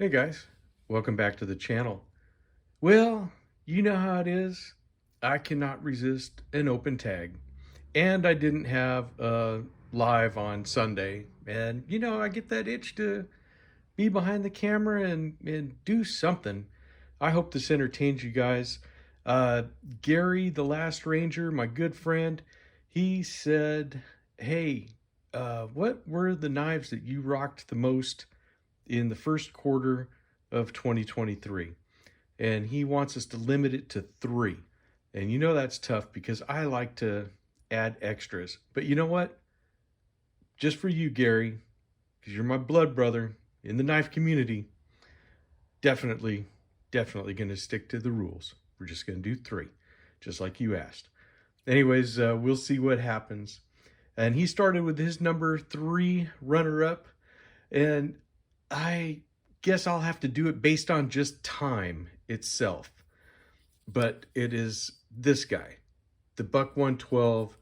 Hey guys, welcome back to the channel. Well, you know how it is. I cannot resist an open tag. And I didn't have a live on Sunday. And I get that itch to be behind the camera and do something. I hope this entertains you guys. Uh, Gary, the last ranger, my good friend, he said, hey, what were the knives that you rocked the most in the first quarter of 2023? And he wants us to limit it to three. And that's tough because I like to add extras. But you know what? Just for you, Gary, because you're my blood brother in the knife community, definitely, definitely going to stick to the rules. We're just going to do three, just like you asked. Anyways, we'll see what happens. And he started with his number three runner-up. And I guess I'll have to do it based on just time itself. But it is this guy, the Buck 112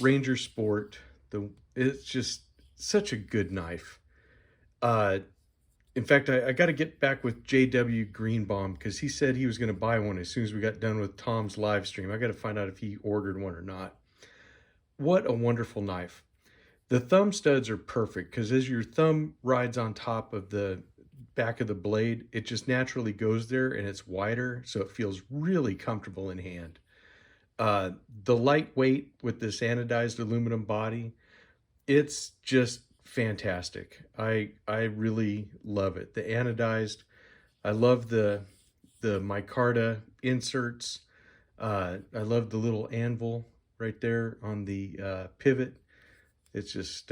Ranger Sport. It's just such a good knife. Uh, in fact, I got to get back with JW Greenbaum because he said he was going to buy one as soon as we got done with Tom's live stream. I got to find out if he ordered one or not. What a wonderful knife. The thumb studs are perfect because as your thumb rides on top of the back of the blade, it just naturally goes there and it's wider, so it feels really comfortable in hand. The lightweight with this anodized aluminum body, it's just fantastic. I really love it. The anodized, I love the micarta inserts. I love the little anvil right there on the pivot. It's just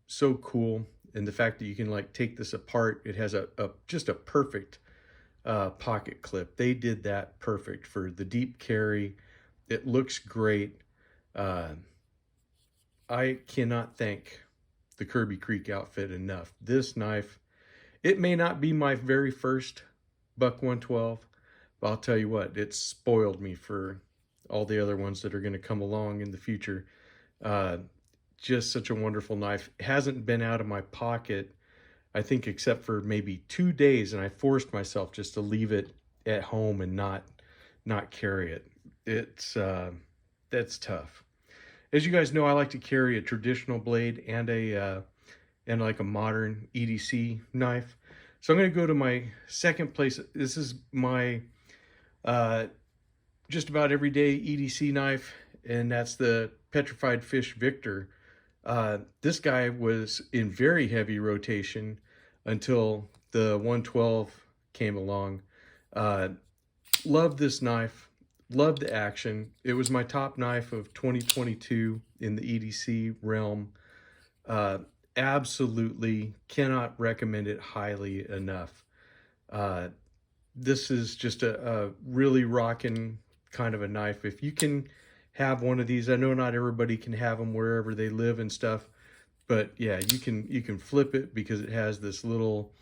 so cool. And the fact that you can like take this apart, it has just a perfect pocket clip. They did that perfect for the deep carry. It looks great. I cannot thank the Kirby Creek outfit enough. This knife, it may not be my very first Buck 112, but I'll tell you what, it's spoiled me for all the other ones that are going to come along in the future. Just such a wonderful knife. It hasn't been out of my pocket, I think, except for maybe 2 days, and I forced myself just to leave it at home and not carry it. It's that's tough. As you guys know, I like to carry a traditional blade and like a modern EDC knife. So I'm going to go to my second place. This is my just about everyday EDC knife, and that's the Petrified Fish Victor. This guy was in very heavy rotation until the 112 came along. Love this knife. Love the action. It was my top knife of 2022 in the EDC realm. Absolutely cannot recommend it highly enough. This is just a really rocking kind of a knife. If you can have one of these, I know not everybody can have them wherever they live and stuff, but yeah, you can flip it because it has this little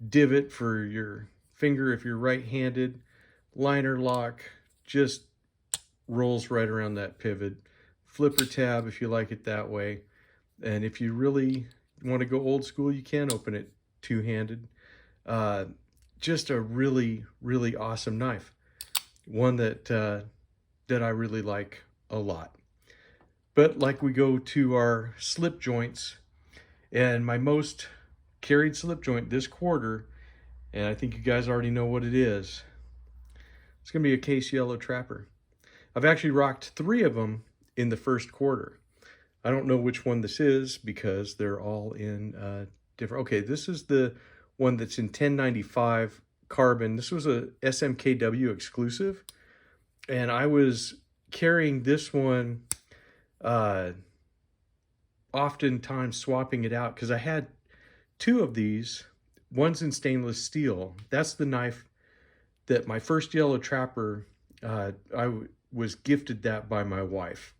divot for your finger if you're right-handed. Liner lock just rolls right around that pivot. Flipper tab if you like it that way. And if you really want to go old school, you can open it two-handed. Just a really, really awesome knife. One that I really like a lot. But like we go to our slip joints, and my most carried slip joint this quarter, and I think you guys already know what it is. It's going to be a Case Yellow Trapper. I've actually rocked 3 of them in the first quarter. I don't know which one this is because they're all in different. Okay, this is the one that's in 1095 carbon. This was a SMKW exclusive, and I was carrying this one oftentimes swapping it out because I had 2 of these. One's in stainless steel. That's the knife that my first Yellow Trapper, I was gifted that by my wife.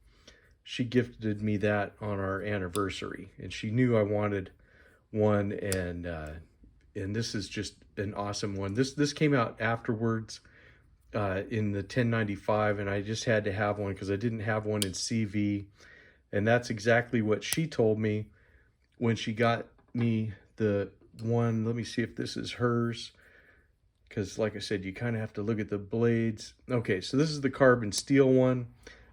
She gifted me that on our anniversary, and she knew I wanted one, and this is just an awesome one. This came out afterwards in the 1095, and I just had to have one because I didn't have one in CV, and that's exactly what she told me when she got me the one. Let me see if this is hers, because like I said, you kind of have to look at the blades. Okay, so this is the carbon steel one.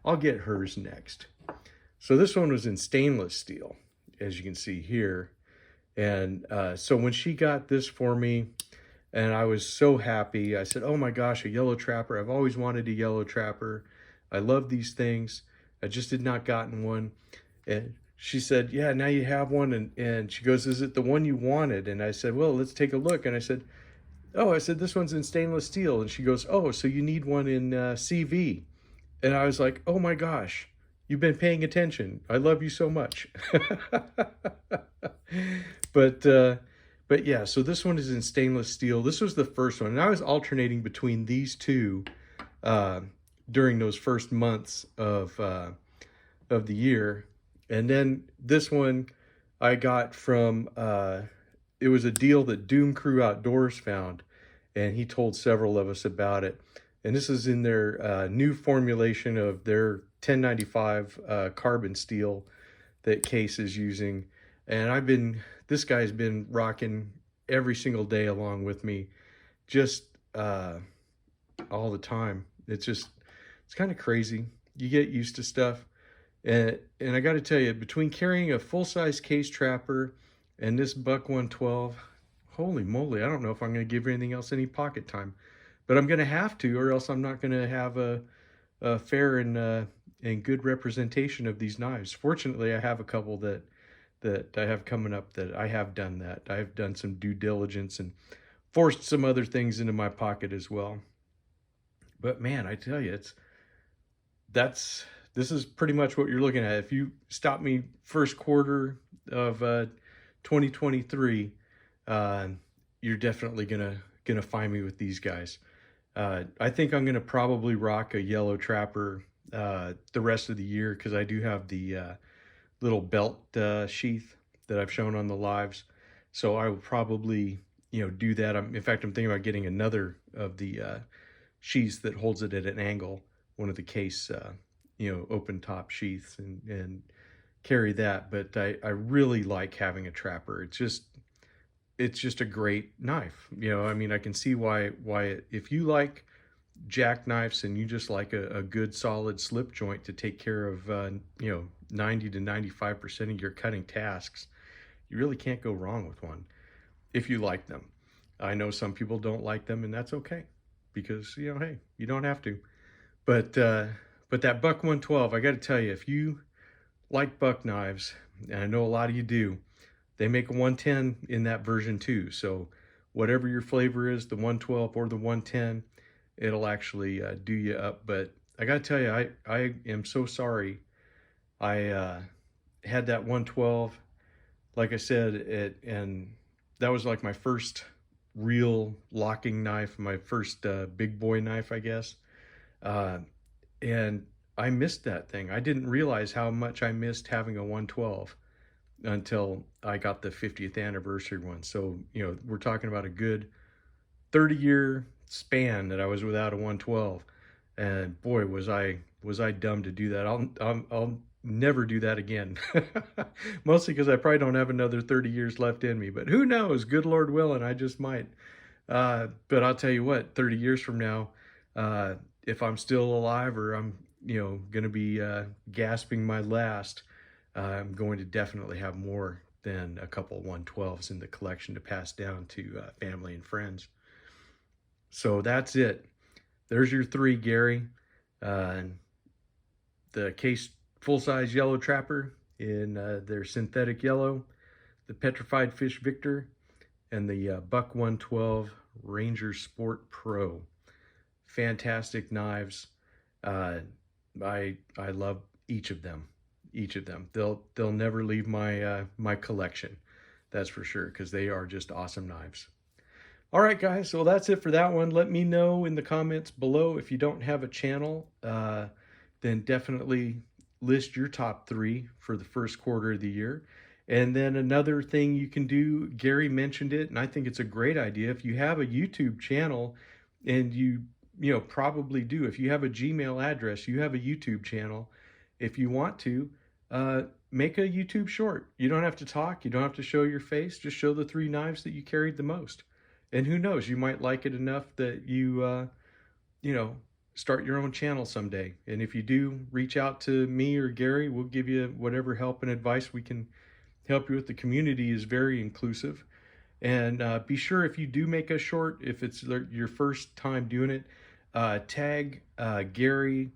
I'll get hers next. So this one was in stainless steel, as you can see here. And so when she got this for me, and I was so happy, I said, oh my gosh, a yellow trapper. I've always wanted a yellow trapper. I love these things. I just had not gotten one. And she said, yeah, now you have one. And she goes, is it the one you wanted? And I said, well, let's take a look. And I said, this one's in stainless steel. And she goes, oh, so you need one in CV. And I was like, oh my gosh, you've been paying attention. I love you so much. But yeah, so this one is in stainless steel. This was the first one. And I was alternating between these two during those first months of the year. And then this one I got from, it was a deal that Doom Crew Outdoors found, and he told several of us about it. And this is in their new formulation of their 1095 carbon steel that Case is using. And this guy's been rocking every single day along with me, just all the time. It's kind of crazy. You get used to stuff. And I got to tell you, between carrying a full-size Case trapper and this Buck 112, holy moly, I don't know if I'm going to give anything else any pocket time. But I'm going to have to, or else I'm not going to have a fair and good representation of these knives. Fortunately, I have a couple that I have coming up that I have done that. I have done some due diligence and forced some other things into my pocket as well. But man, I tell you, this is pretty much what you're looking at. If you stop me first quarter of 2023, you're definitely gonna find me with these guys. I think I'm gonna probably rock a yellow trapper the rest of the year, because I do have the little belt sheath that I've shown on the lives. So I will probably, do that. In fact, I'm thinking about getting another of the sheaths that holds it at an angle, one of the Case, open top sheaths, and carry that. But I really like having a trapper. It's just a great knife. I can see why if you like jackknives and you just like a good solid slip joint to take care of 90 to 95% of your cutting tasks, you really can't go wrong with one if you like them. I know some people don't like them, and that's okay, because hey, you don't have to. But that Buck 112, I got to tell you, if you like buck knives, and I know a lot of you do, they make a 110 in that version too. So whatever your flavor is, the 112 or the 110, it'll actually do you up. But I got to tell you, I am so sorry. I had that 112, like I said, and that was like my first real locking knife, my first big boy knife, I guess. And I missed that thing. I didn't realize how much I missed having a 112 until I got the 50th anniversary one. So, we're talking about a good 30-year span that I was without a 112. And boy, was I dumb to do that. I'll never do that again. Mostly because I probably don't have another 30 years left in me. But who knows? Good Lord willing, I just might. But I'll tell you what, 30 years from now, if I'm still alive, or I'm going to be gasping my last, I'm going to definitely have more than a couple 112s in the collection to pass down to family and friends. So that's it. There's your three, Gary. The Case full-size yellow trapper in their synthetic yellow, the Petrified Fish Victor, and the Buck 112 Ranger Sport Pro. Fantastic knives. I love each of them. They'll never leave my my collection, that's for sure, because they are just awesome knives. All right, guys, so that's it for that one. Let me know in the comments below if you don't have a channel. Then definitely list your top 3 for the first quarter of the year. And then another thing you can do, Gary mentioned it, and I think it's a great idea. If you have a YouTube channel, and you probably do, if you have a Gmail address, you have a YouTube channel, if you want to, make a YouTube short. You don't have to talk. You don't have to show your face. Just show the 3 knives that you carried the most. And who knows, you might like it enough that you know, start your own channel someday. And if you do, reach out to me or Gary. We'll give you whatever help and advice we can help you with. The community is very inclusive. And be sure, if you do make a short, if it's your first time doing it, tag Gary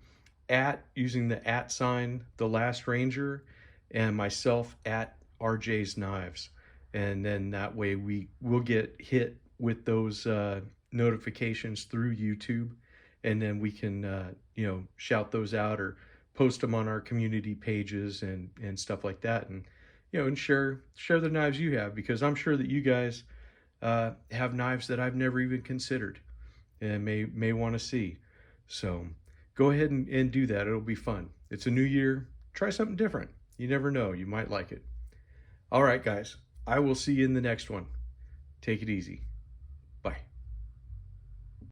at, using the at sign, The Last Ranger, and myself at RJ's Knives. And then that way we will get hit with those notifications through YouTube, and then we can shout those out or post them on our community pages and stuff like that, and and share the knives you have, because I'm sure that you guys have knives that I've never even considered and may want to see. So go ahead and do that. It'll be fun. It's a new year. Try something different. You never know. You might like it. All right, guys. I will see you in the next one. Take it easy. Bye.